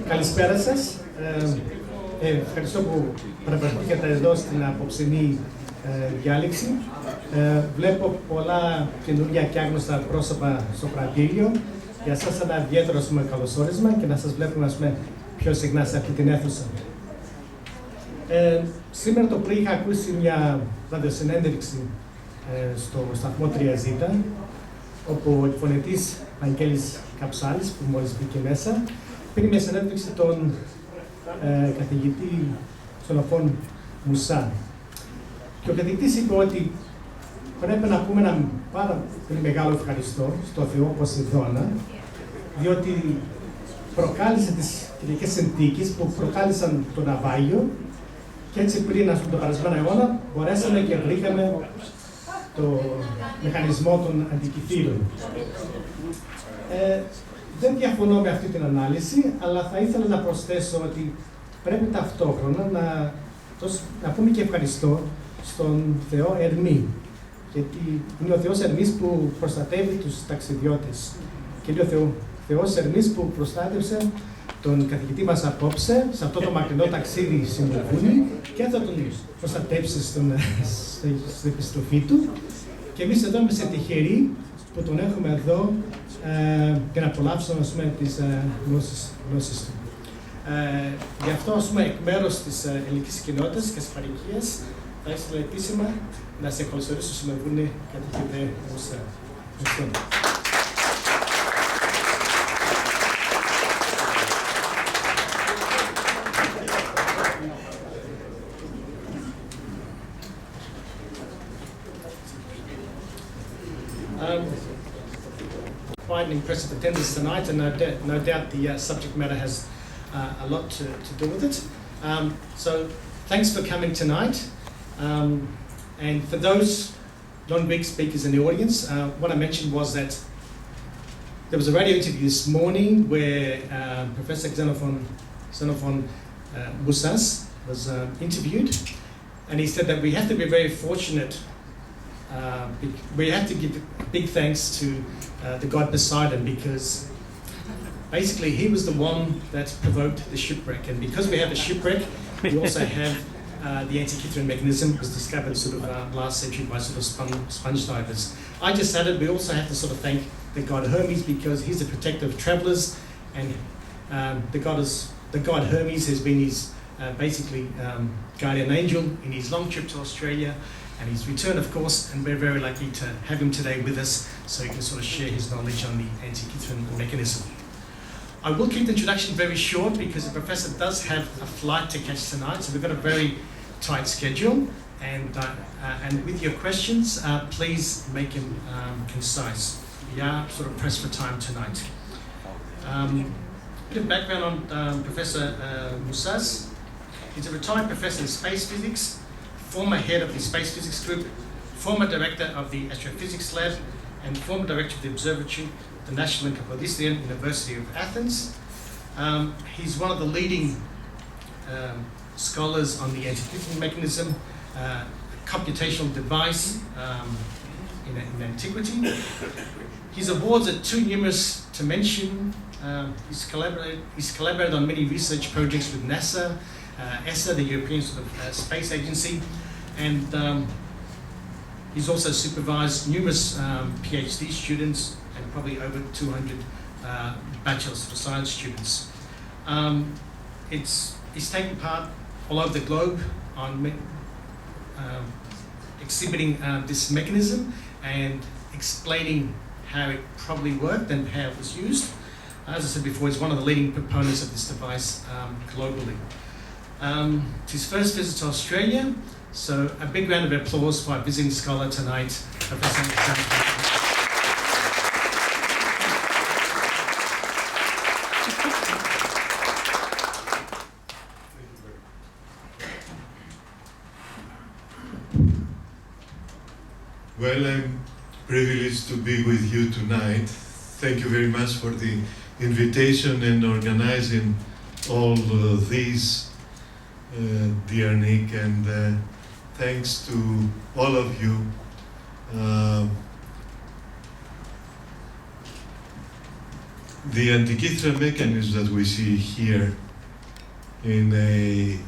Καλησπέρα σας. Ευχαριστώ που παραβρεθήκατε εδώ στην απόψινή διάλεξη. Βλέπω πολλά καινούργια και άγνωστα πρόσωπα στο πρατήριο. Για σας ένα ιδιαίτερο καλωσόρισμα και να σας βλέπουμε πιο συχνά σε αυτή την αίθουσα. Σήμερα το πρωί είχα ακούσει μια ραδιοσυνέντευξη στο σταθμό 3Z, όπου ο εκφωνητής Βαγγέλης Καψάλης, που μόλις μπήκε μέσα, πήρε μια συνέντευξη τον καθηγητή Xenophon Moussas. Και ο καθηγητής είπε ότι πρέπει να πούμε ένα πάρα πολύ μεγάλο ευχαριστώ στο Θεό Ποσειδώνα, διότι προκάλεσε τις καιρικές συνθήκες που προκάλεσαν το ναυάγιο και έτσι πριν τον περασμένο αιώνα μπορέσαμε και βρήκαμε το μηχανισμό των αντικειθήρων. Δεν διαφωνώ με αυτή την ανάλυση, αλλά θα ήθελα να προσθέσω ότι πρέπει ταυτόχρονα να πούμε και ευχαριστώ στον Θεό Ερμή. Γιατί είναι ο Θεός Ερμής που προστατεύει τους ταξιδιώτες. Και είναι ο Θεός Ερμής που προστάτευσε τον καθηγητή μας απόψε σε αυτό το μακρινό ταξίδι στην Μελβούνη και θα τον προστατεύσει στην επιστροφή του. Και εμείς εδώ είμαστε τυχεροί που τον έχουμε εδώ και να απολαύσουμε τις γνώσεις του. Γι' αυτό, εκ μέρους της ελληνικής κοινότητας και της παροικίας, θα ήθελα επίσημα να σε καλωσορίσω στη Μελβούνη, καθηγητέ Μoussas. Ευχαριστώ. Quite an impressive attendance tonight, and no doubt the subject matter has a lot to do with it. So thanks for coming tonight. And for those non-Greek speakers in the audience, what I mentioned was that there was a radio interview this morning where Professor Xenophon Moussas was interviewed, and he said that we have to be very fortunate. We have to give big thanks to the God Poseidon, because basically he was the one that provoked the shipwreck, and because we have a shipwreck, we also have the Antikythera mechanism was discovered last century by sponge divers. I just added we also have to thank the god Hermes, because he's the protector of travellers, and the god Hermes has been his guardian angel in his long trip to Australia and his return, of course, and we're very lucky to have him today with us so he can share his knowledge on the Antikythera mechanism. I will keep the introduction very short because the professor does have a flight to catch tonight, so we've got a very tight schedule, and with your questions, please make them concise. We are pressed for time tonight. A bit of background on Professor Moussas. He's a retired professor in space physics, former head of the space physics group, former director of the astrophysics lab, and former director of the observatory, the National Kapodistria University of Athens. He's one of the leading scholars on the Antikythera mechanism, a computational device in antiquity. His awards are too numerous to mention. He's collaborated on many research projects with NASA, ESA, the European Space Agency, and he's also supervised numerous PhD students and probably over 200 Bachelors of Science students. He's taken part all over the globe on exhibiting this mechanism and explaining how it probably worked and how it was used. As I said before, he's one of the leading proponents of this device globally. It's his first visit to Australia, so a big round of applause for our visiting scholar tonight, Professor Xenophon. Well, I'm privileged to be with you tonight. Thank you very much for the invitation and organizing all these, dear Nick, and thanks to all of you. the Antikythera mechanism that we see here in a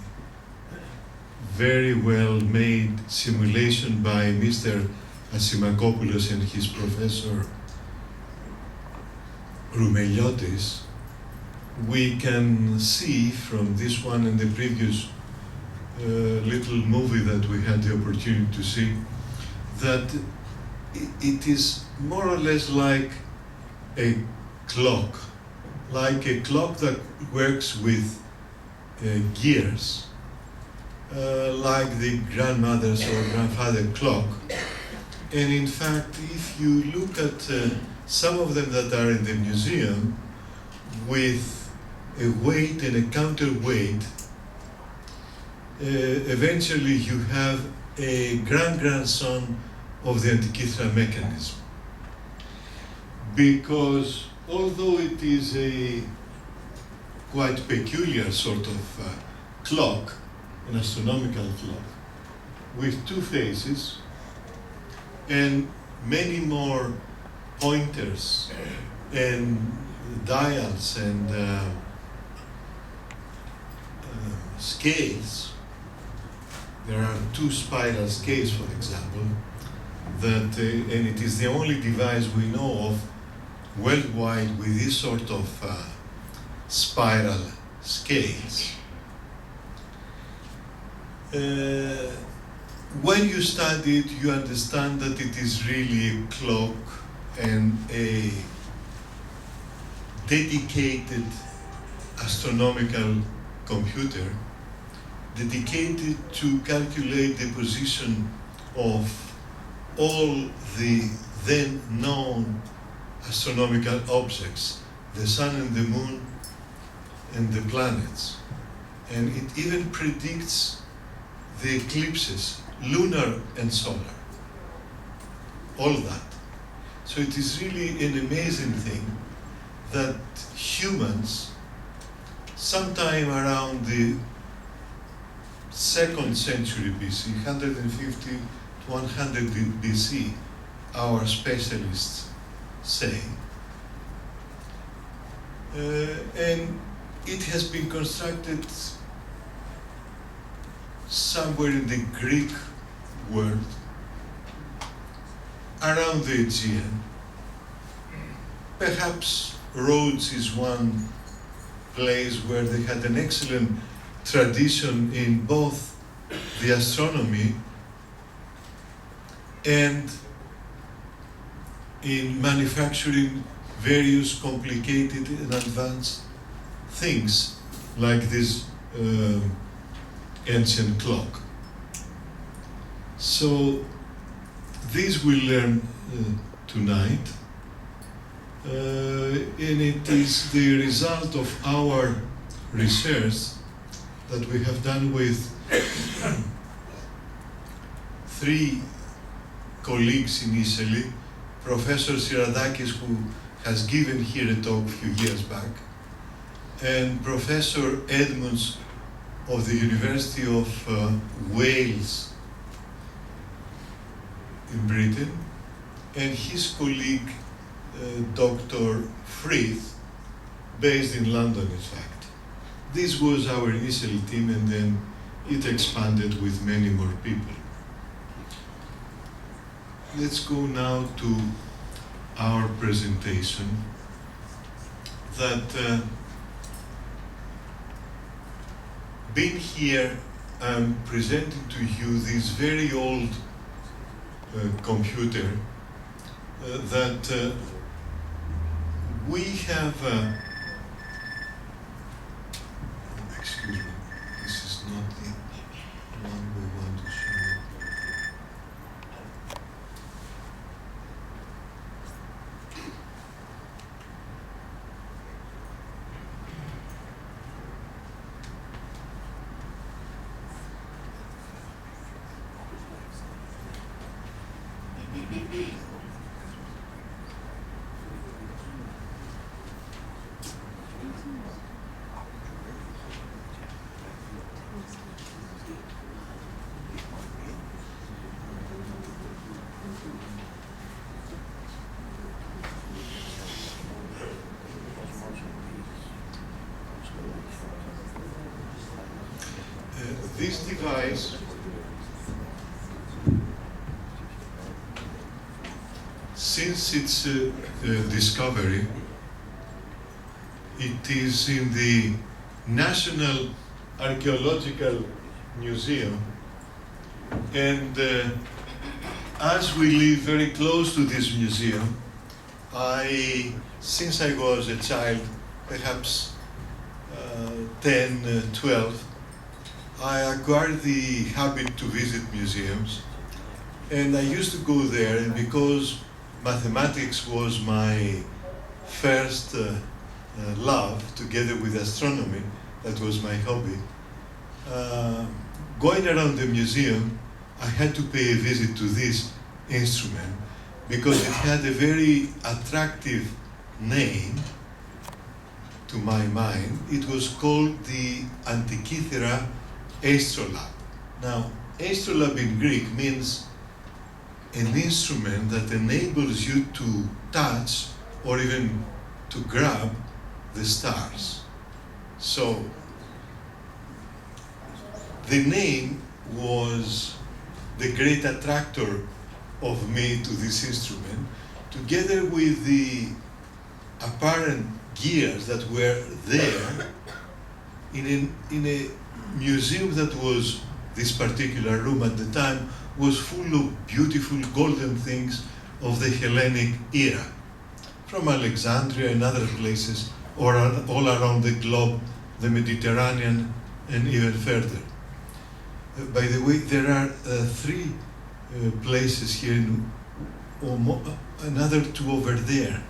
very well-made simulation by Mr. Asimakopoulos and his professor Roumeliotis, we can see from this one and the previous little movie that we had the opportunity to see that it is more or less like a clock that works with gears, like the grandmother's or grandfather clock. And in fact, if you look at some of them that are in the museum with a weight and a counterweight, eventually you have a grandson of the Antikythera mechanism. Because although it is a quite peculiar sort of clock, an astronomical clock, with two phases and many more pointers and dials and scales. There are two spiral scales, for example, that, and it is the only device we know of worldwide with this sort of spiral scales. When you study it, you understand that it is really a clock and a dedicated astronomical computer dedicated to calculate the position of all the then known astronomical objects, the sun and the moon and the planets. And it even predicts the eclipses, lunar and solar, all that. So it is really an amazing thing that humans, sometime around the 2nd century BC, 150 to 100 BC, our specialists say, and it has been constructed somewhere in the Greek world, around the Aegean. Perhaps Rhodes is one place where they had an excellent tradition in both the astronomy and in manufacturing various complicated and advanced things like this ancient clock. So this we'll learn tonight, and it is the result of our research that we have done with 3 colleagues initially, Professor Siradakis, who has given here a talk a few years back, and Professor Edmonds of the University of Wales in Britain, and his colleague, Dr. Frith, based in London, in fact. This was our initial team, and then it expanded with many more people. Let's go now to our presentation that being here, I'm presenting to you this very old computer that we have, excuse me, this is not the one we want to show. This device since its discovery, it is in the National Archaeological Museum, and as we live very close to this museum, since I was a child, perhaps 10, 12, I acquired the habit to visit museums, and I used to go there, and because mathematics was my first love, together with astronomy, that was my hobby. Going around the museum, I had to pay a visit to this instrument because it had a very attractive name to my mind. It was called the Antikythera astrolabe. Now, astrolabe in Greek means an instrument that enables you to touch or even to grab the stars. So, the name was the great attractor of me to this instrument, together with the apparent gears that were there in a museum that was, this particular room at the time, was full of beautiful golden things of the Hellenic era, from Alexandria and other places, or all around the globe, the Mediterranean, and even further. By the way, there are 3 places here, another 2 over there.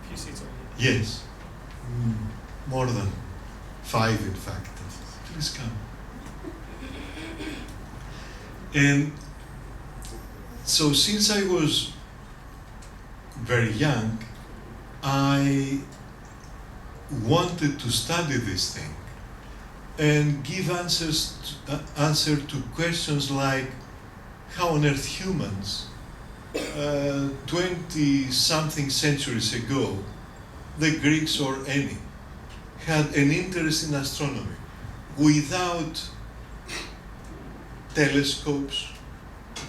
Few seats over Yes, more than 5 in fact. Please come. And so since I was very young, I wanted to study this thing and give answer to questions like how on earth humans 20-something centuries ago, the Greeks or any, had an interest in astronomy without telescopes,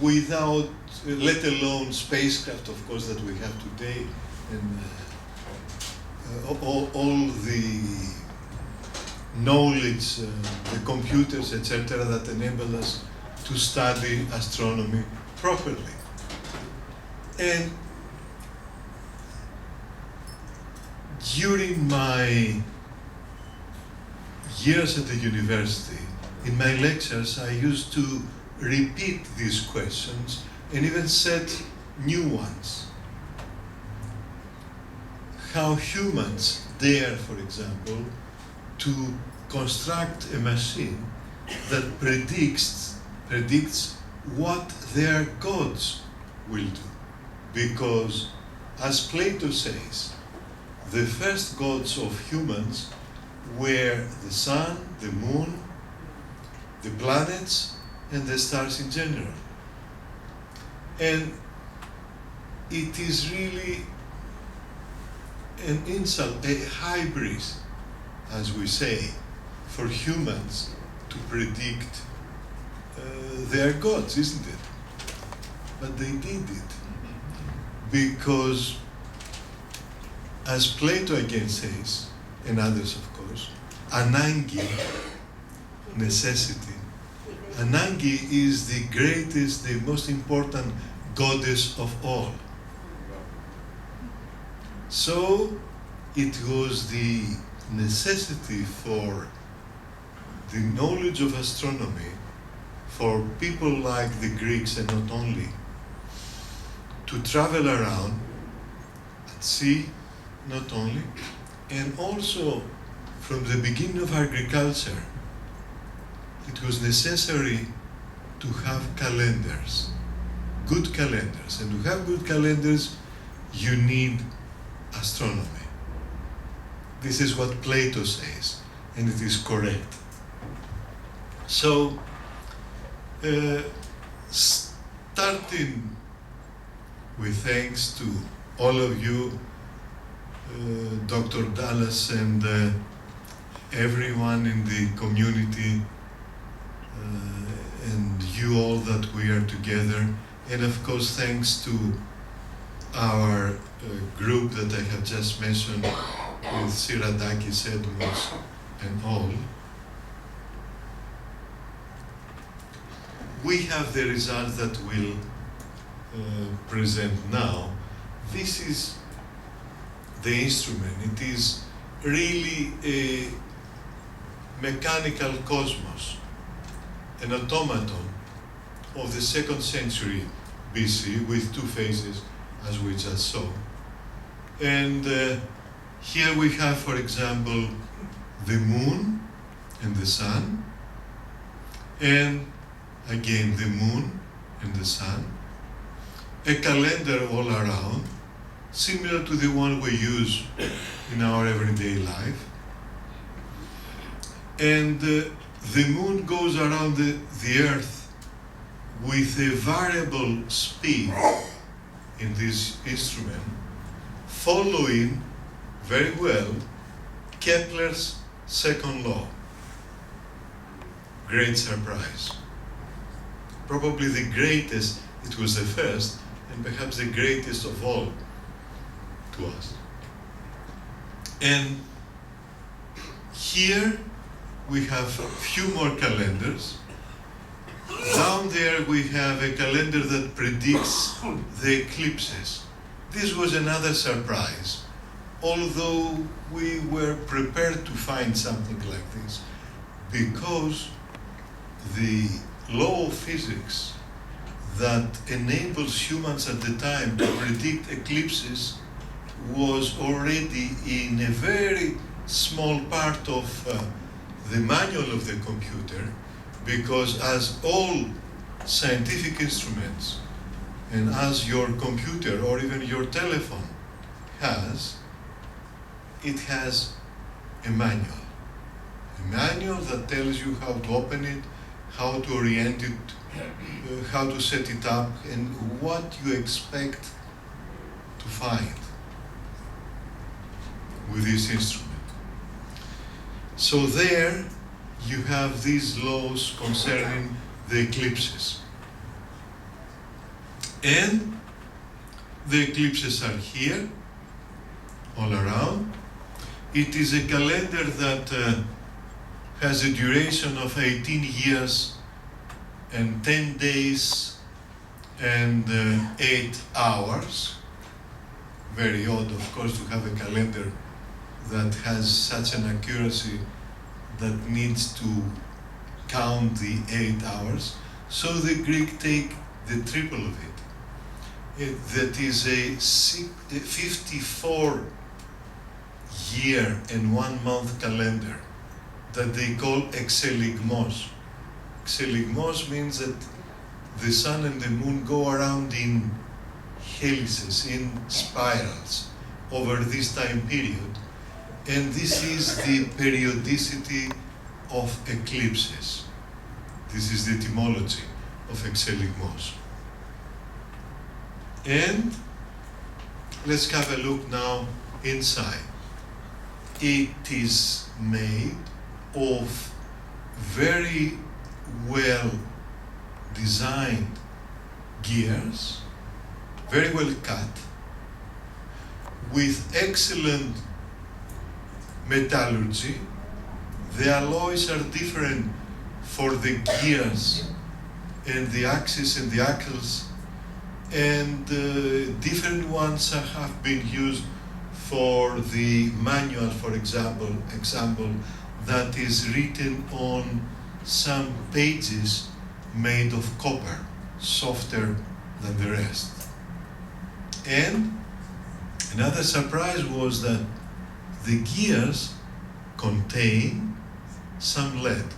without, let alone spacecraft, of course, that we have today, and all the knowledge, the computers, etc., that enable us to study astronomy properly. And during my years at the university, in my lectures, I used to repeat these questions and even set new ones. How humans dare, for example, to construct a machine that predicts what their gods will do. Because, as Plato says, the first gods of humans were the sun, the moon, the planets, and the stars in general. And it is really an insult, a hybris, as we say, for humans to predict their gods, isn't it? But they did it because, as Plato again says, and others of course, anangi, necessity. Anangi is the greatest, the most important goddess of all. So it was the necessity for the knowledge of astronomy for people like the Greeks, and not only, to travel around at sea, not only, and also from the beginning of agriculture, it was necessary to have calendars, good calendars. And to have good calendars, you need astronomy. This is what Plato says, and it is correct. So, starting with thanks to all of you, Dr. Dallas and everyone in the community and you all that we are together. And of course, thanks to our group that I have just mentioned with Siradakis, Edmonds, and all. We have the result that we'll present now. This is the instrument. It is really a mechanical cosmos, an automaton of the 2nd century BC with 2 phases, as we just saw. And here we have, for example, the moon and the sun, and again the moon and the sun, a calendar all around, similar to the one we use in our everyday life. And the moon goes around the earth with a variable speed in this instrument, following very well Kepler's 2nd law. Great surprise. Probably the greatest, it was the first, and perhaps the greatest of all to us. And here we have a few more calendars. Down there we have a calendar that predicts the eclipses. This was another surprise, although we were prepared to find something like this, because the law of physics that enables humans at the time to predict eclipses was already in a very small part of the manual of the computer, because as all scientific instruments and as your computer or even your telephone has, it has a manual that tells you how to open it, how to orient it, how to set it up, and what you expect to find with this instrument. So there you have these laws concerning the eclipses. And the eclipses are here, all around. It is a calendar that has a duration of 18 years and 10 days and 8 hours. Very odd, of course, to have a calendar that has such an accuracy that needs to count the 8 hours. So the Greek take the triple of it. That is a 54 year and 1 month calendar that they call exeligmos. Exeligmos means that the sun and the moon go around in helices, in spirals, over this time period. And this is the periodicity of eclipses. This is the etymology of exeligmos. And let's have a look now inside. It is made of very well designed gears, very well cut, with excellent metallurgy. The alloys are different for the gears and the axis and the axles, and different ones have been used for the manual, for example, that is written on some pages made of copper, softer than the rest. And another surprise was that the gears contain some lead.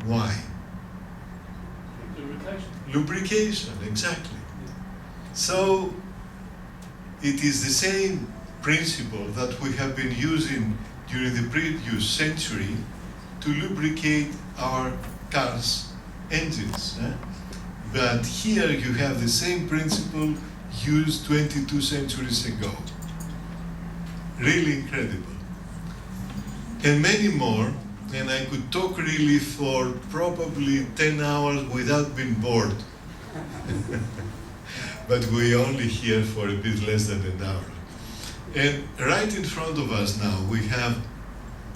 Why? Lubrication, exactly. So it is the same principle that we have been using during the previous century to lubricate our cars' engines. But here you have the same principle used 22 centuries ago. Really incredible. and many more, and I could talk really for probably 10 hours without being bored. But we're only here for a bit less than an hour. And right in front of us now, we have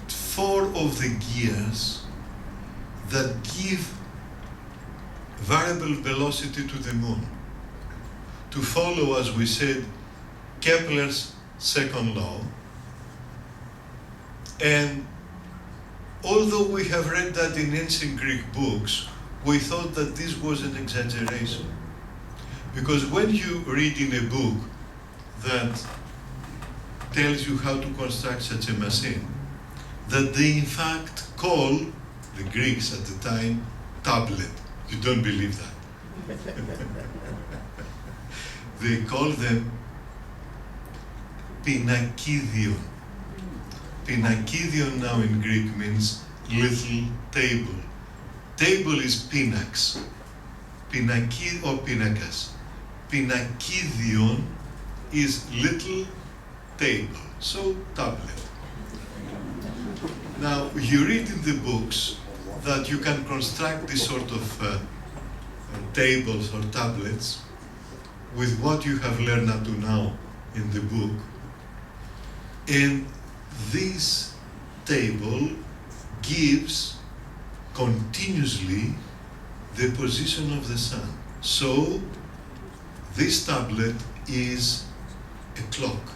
4 of the gears that give variable velocity to the moon. To follow, as we said, Kepler's second law. And although we have read that in ancient Greek books, we thought that this was an exaggeration. Because when you read in a book that tells you how to construct such a machine, that they in fact call, the Greeks at the time, tablet. You don't believe that. They call them pinakidion. Pinakidion now in Greek means little table. Table is pinax, pinaki or pinakas. Pinakidion is little table, so tablet. Now, you read in the books that you can construct this sort of tables or tablets with what you have learned up to now in the book. And this table gives continuously the position of the sun. So, this tablet is a clock.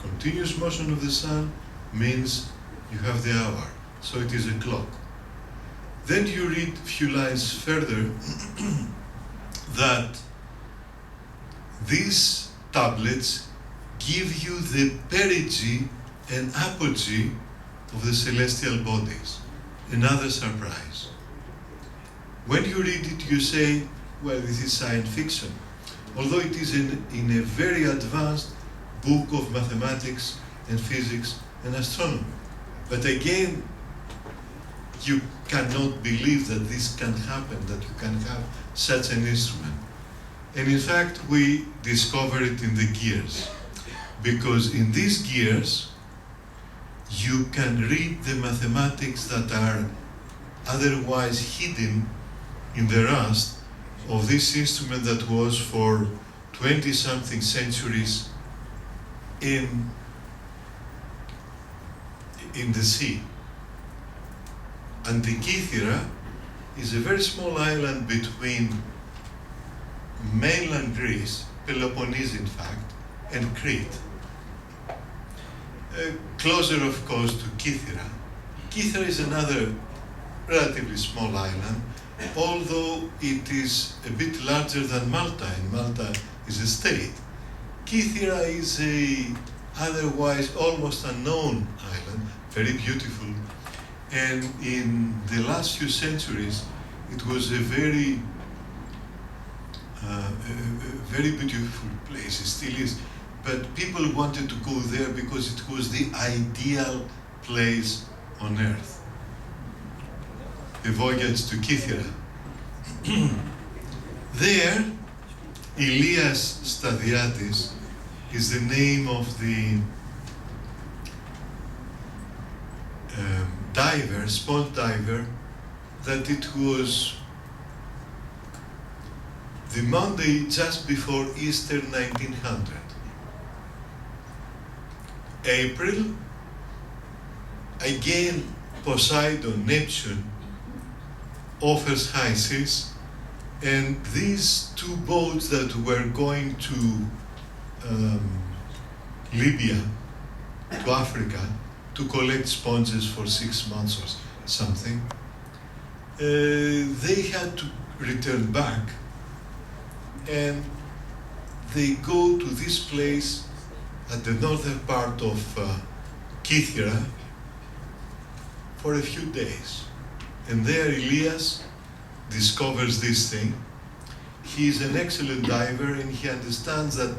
Continuous motion of the sun means you have the hour, so it is a clock. Then you read a few lines further that these tablets give you the perigee and apogee of the celestial bodies. Another surprise. When you read it, you say, well, this is science fiction. Although it is in a very advanced book of mathematics and physics and astronomy. But again, you cannot believe that this can happen, that you can have such an instrument. And in fact, we discover it in the gears. Because in these gears, you can read the mathematics that are otherwise hidden in the rust of this instrument that was for 20-something centuries in the sea. Antikythera is a very small island between mainland Greece, Peloponnese in fact, and Crete. Closer, of course, to Kythera. Kythera is another relatively small island, although it is a bit larger than Malta, and Malta is a state. Kythera is a otherwise almost unknown island, very beautiful, and in the last few centuries it was a very beautiful place. It still is, but people wanted to go there because it was the ideal place on earth. A voyage to Kythera. There, Elias Stadiatis is the name of the diver, sponge diver, that it was the Monday just before Easter 1900. April, again Poseidon, Neptune, offers high seas, and these 2 boats that were going to Libya, to Africa, to collect sponges for 6 months or something, they had to return back, and they go to this place at the northern part of Kythera for a few days. And there Elias discovers this thing. He is an excellent diver, and he understands that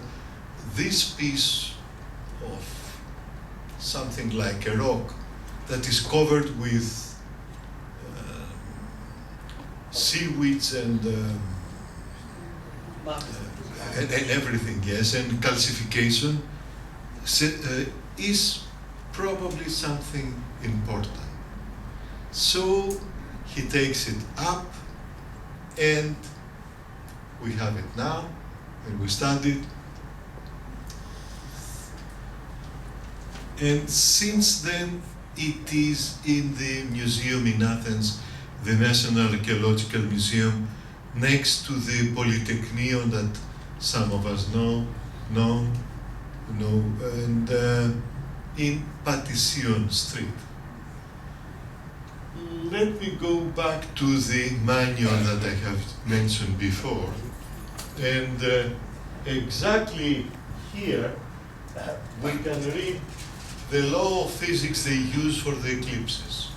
this piece of something like a rock that is covered with seaweeds and everything, yes, and calcification, is probably something important. So he takes it up, and we have it now, and we study it. And since then, it is in the museum in Athens, the National Archaeological Museum, next to the Polytechnion that some of us know, and in Patission Street. Let me go back to the manual that I have mentioned before, and exactly here we can read the law of physics they use for the eclipses.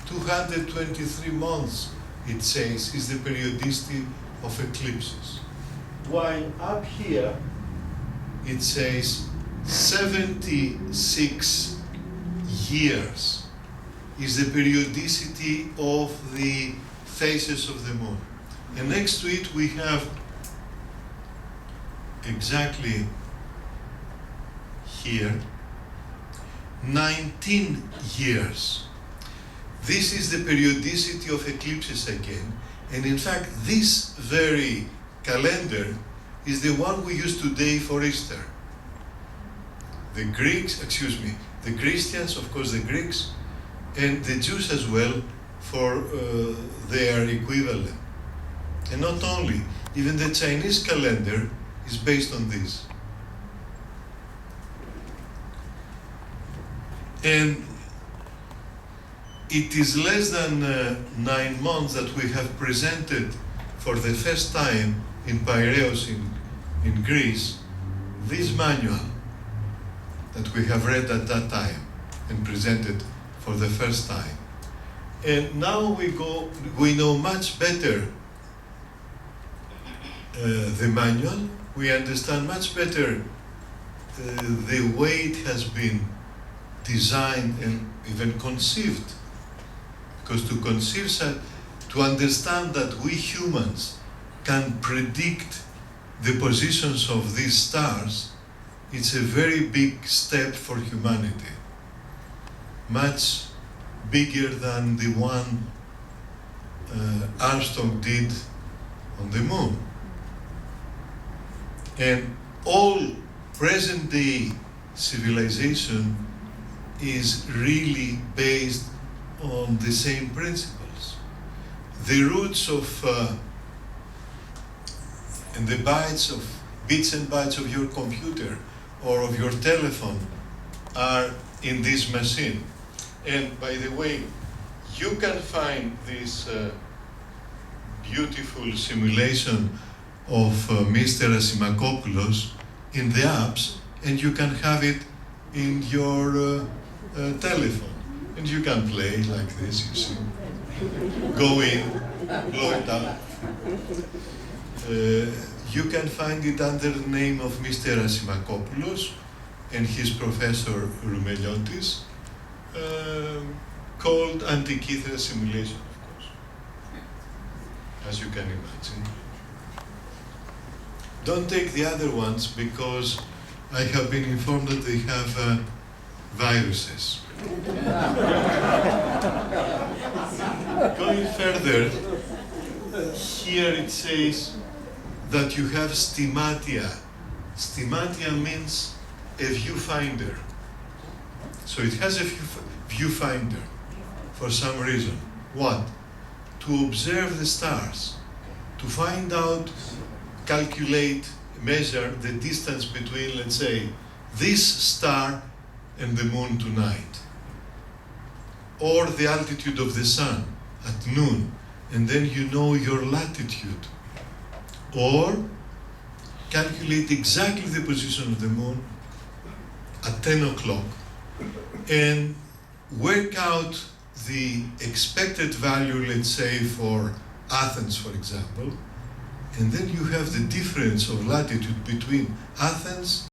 223 months, it says, is the periodicity of eclipses. While up here, it says 76 years is the periodicity of the phases of the moon. And next to it, we have exactly here 19 years. This is the periodicity of eclipses again, and in fact this very calendar is the one we use today for Easter. The Christians, of course the Greeks, and the Jews as well for their equivalent. And not only, even the Chinese calendar is based on this. And it is less than 9 months that we have presented for the first time in Piraeus in Greece this manual that we have read at that time and presented for the first time. And now we know much better the manual, we understand much better the way it has been designed and even conceived. Because to understand that we humans can predict the positions of these stars, it's a very big step for humanity. Much bigger than the one Armstrong did on the moon. And all present-day civilization is really based on the same principles. The roots of and the bits and bytes of your computer or of your telephone are in this machine. And by the way, you can find this beautiful simulation of Mr. Asimakopoulos in the apps, and you can have it in your telephone. And you can play like this, you see. Go in, blow it up. You can find it under the name of Mr. Asimakopoulos and his professor Roumeliotis, called Antikythera simulation, of course, as you can imagine. Don't take the other ones because I have been informed that they have viruses. Going further, here it says that you have stimatia. Stimatia means a viewfinder. So it has a viewfinder for some reason. What? To observe the stars, to find out, calculate, measure the distance between, let's say, this star and the moon tonight, or the altitude of the sun at noon, and then you know your latitude, or calculate exactly the position of the moon at 10 o'clock and work out the expected value, let's say, for Athens, for example, and then you have the difference of latitude between Athens